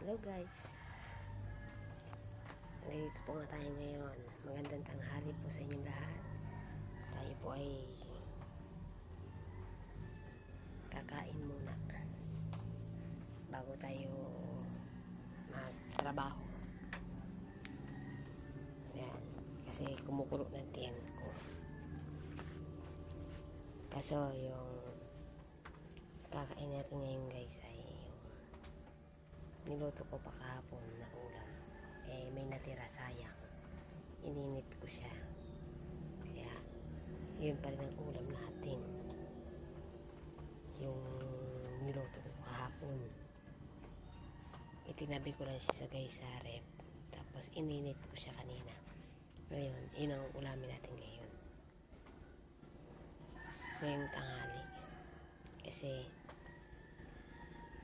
Hello guys, nandito po nga tayo ngayon. Magandang tanghali po sa inyong lahat. Tayo po ay kakain muna bago tayo magtrabaho. Yan, kasi kumukulo ng tiyan ko. Kaso yung kakain natin ngayon guys ay niluto ko pa kahapon na ulam. May natira, sayang. Ininit ko siya. Kaya, yun pa rin ang ulam natin. Yung niluto ko kahapon. Itinabi ko lang siya sa rep. Tapos, ininit ko siya kanina. Ngayon, yun ang ulamin natin ngayon. Ngayong tanghali. Kasi,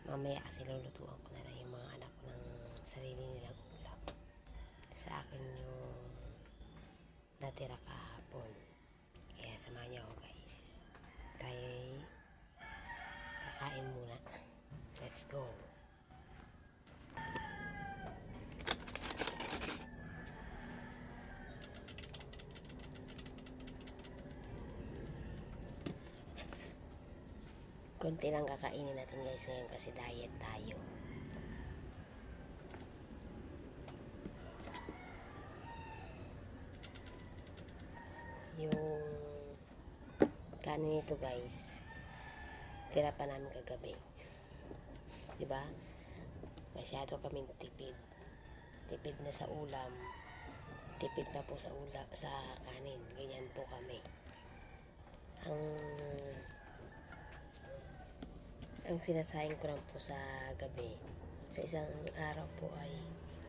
mamaya kasi lulutuan ko na lang yung mga anak ko ng sarili nilang ulam. Sa akin yung natira kahapon. Kaya samahan niyo ako guys. Tayo kakain muna. Let's go. Konti lang kakainin natin guys ngayon kasi diet tayo. Yung kanin nito guys, tira pa namin kagabi. Diba? Masyado kaming tipid. Tipid na sa ulam. Tipid na po sa ulam, sa kanin. Ganyan po kami. Ang sinasayang ko lang po sa gabi, sa isang araw po ay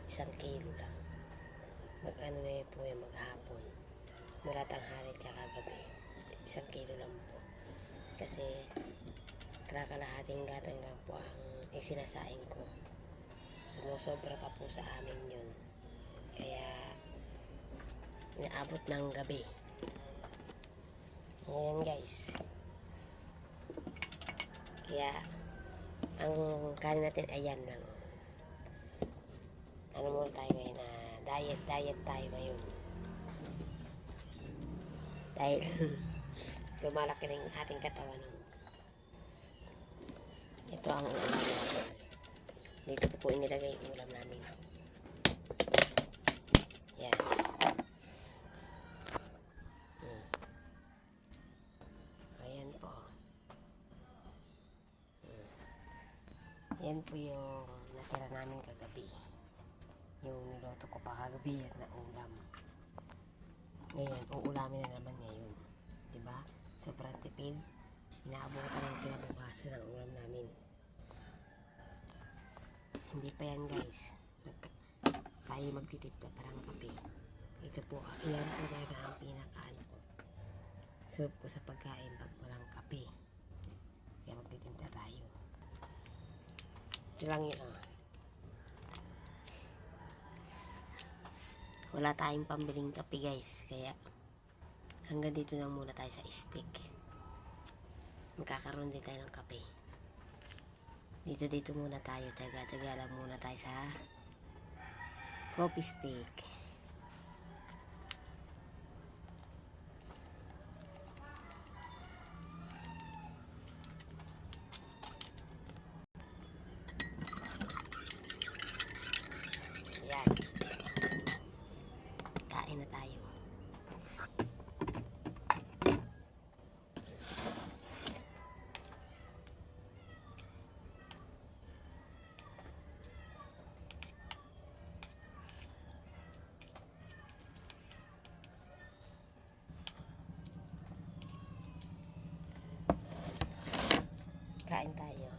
1 kilo lang. Mag-ano na yun po yung maghapon. Mula tanghali tsaka gabi. 1 kilo lang po. Kasi kalahating gatong lang po ang isinasaing ko. Sumusobra pa po sa amin yun. Kaya inaabot ng gabi. Ngayon guys. Kaya, ang kanin natin ayan lang. Ano muna tayo ngayon na diet tayo ngayon. Dahil lumalaki na yung ating katawan. Ito ang ulam namin. Dito po inilagay yung ulam namin. Yan. Ayan po. Yan po yung natira namin kagabi. Yung niluto ko pa kagabi na ulam. Ngayon, uulamin na naman ngayon. Diba? Sobrang tipid. Inaabutan ng kinabukasan ang ulam namin. Hindi pa yan guys. Tayo magtitip ka parang kape. Ito po, iyan po talaga ang pinakaano ko. Serve ko sa pagkain pag walang kape. Kaya magtitimpla tayo. Ito lang yun Wala tayong pambiling kape guys. Kaya hanggang dito lang muna tayo sa stick. Magkakaroon din tayo ng kape. Dito muna tayo. Tsaga lang muna tayo sa coffee stick. Yan. Kain na tayo. Kain tayo.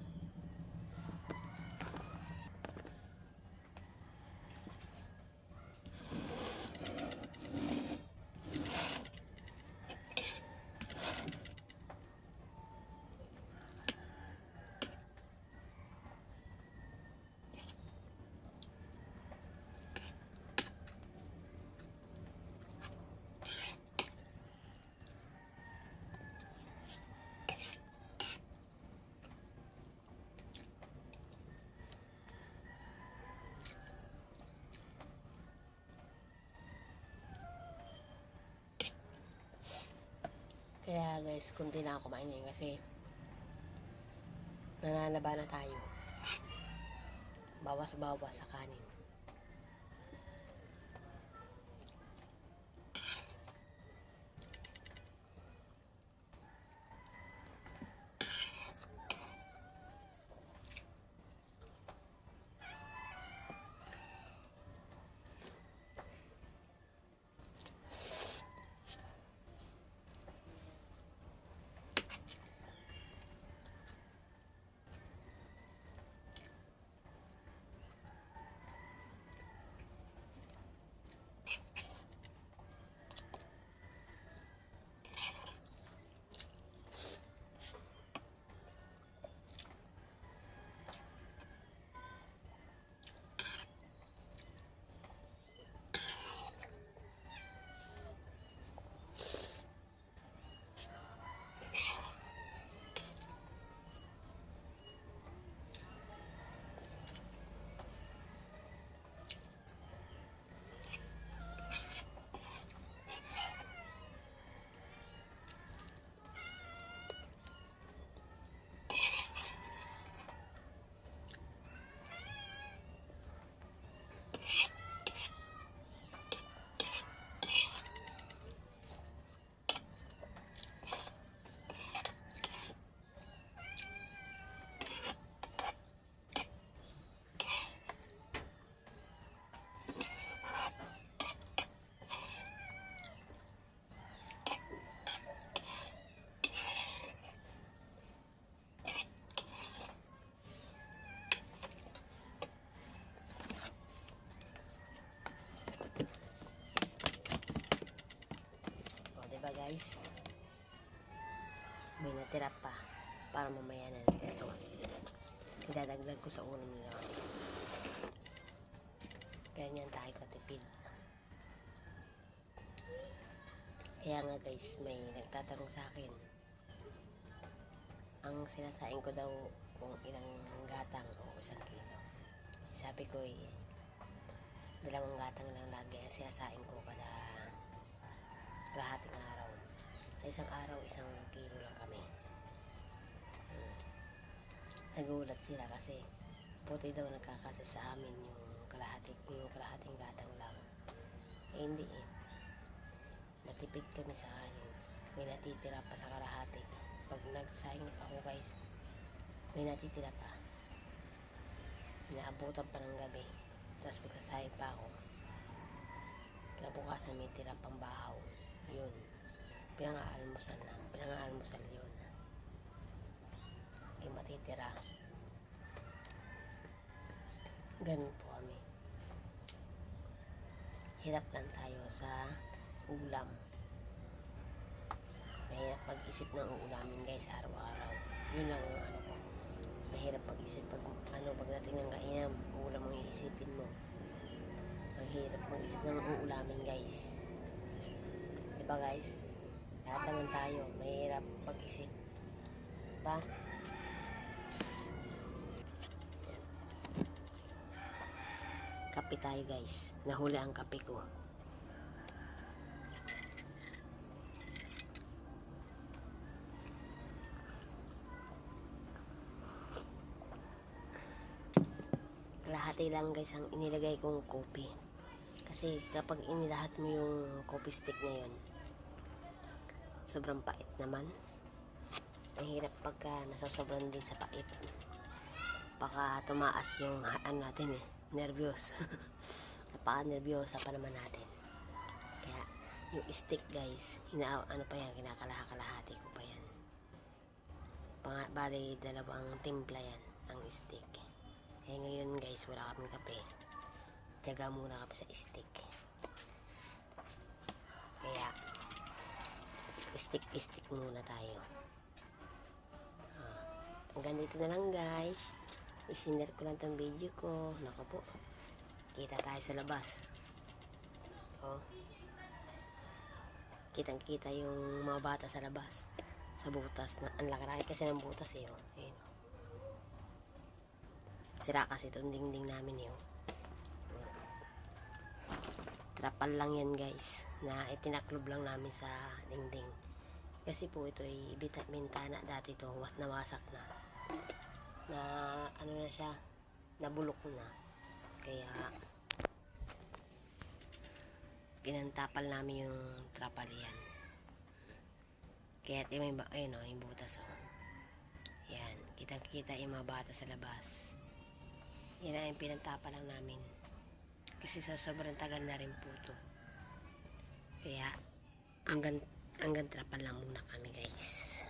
guys, kunti lang ako kumain ngayon kasi nananaba na tayo. Bawas-bawas sa kanin. Diba guys, may natira pa para mamaya na ito idadagdag ko sa ulam nila mamaya. Kaya niyan tayo katipid. Kaya nga guys, may nagtatanong sa akin ang sinasain ko daw kung ilang gatang o 1 kilo. Sabi ko 2 gatang lang lagi ang sinasain ko kada kalahating araw. Sa isang araw, 1 kilo lang kami. Nagulat sila kasi puti daw nagkakasya sa amin yung kalahating gatang lang. Hindi matipid kami sa kanin. May natitira pa sa kalahati. Pag nagsayang ako guys, may natitira pa. Inaabutan pa ng gabi. Tapos magkasayang pa ako. Kinabukasan may tira pang bahaw. Yun, pinang-aalmusal yun. Yung matitira, ganun po kami. Hirap lang tayo sa ulam. Mahirap mag-isip ng uulamin guys araw-araw. Yun lang ang ano ko. Mahirap mag-isip pagdating ng kainan, ulam ang iisipin mo. Mahirap mag-isip ng uulamin guys. Diba guys? Lahat naman tayo, mahirap mag-isip. Diba? Kape tayo guys. Nahuli ang kape ko. Kalahati lang guys ang inilagay kong kopi. Kasi kapag inilahat mo yung coffee stick na yun, sobrang pait naman. Mahirap pagka nasosobran din sa pait. Baka tumaas yung natin nervyos. Napaka-nervyosa pa naman natin. Kaya yung stick guys, kinakalahati ko pa yan. Bali 2 timpla yan ang stick. Kaya ngayon guys, wala kaming kape. Tiyaga muna kami sa stick. Kaya stick muna tayo. Hanggang dito na lang guys. Isinder ko lang tong video ko. Naku po, kita tayo sa labas. Kitang kita yung mga bata sa labas, sa butas. Ang laki kasi ng butas Ayun. Sira kasi itong dingding namin Trapal lang yan guys, na itinaklob lang namin sa dingding. Kasi po ito ay bintana dati to, nawasak na. Na ano na siya, nabulok na. Kaya pinantapal namin yung trapalian. Kaya may ayun o, yung butas o. Yan, kitang-kita yung mga bata sa labas. Yan ang pinantapal lang namin. Kasi sa sobrang tagal na rin po to. Kaya hanggang trapal lang muna kami, guys.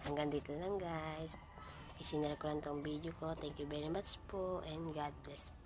Hanggang dito lang, guys. Isinare ko lang tong video ko. Thank you very much po and God bless po.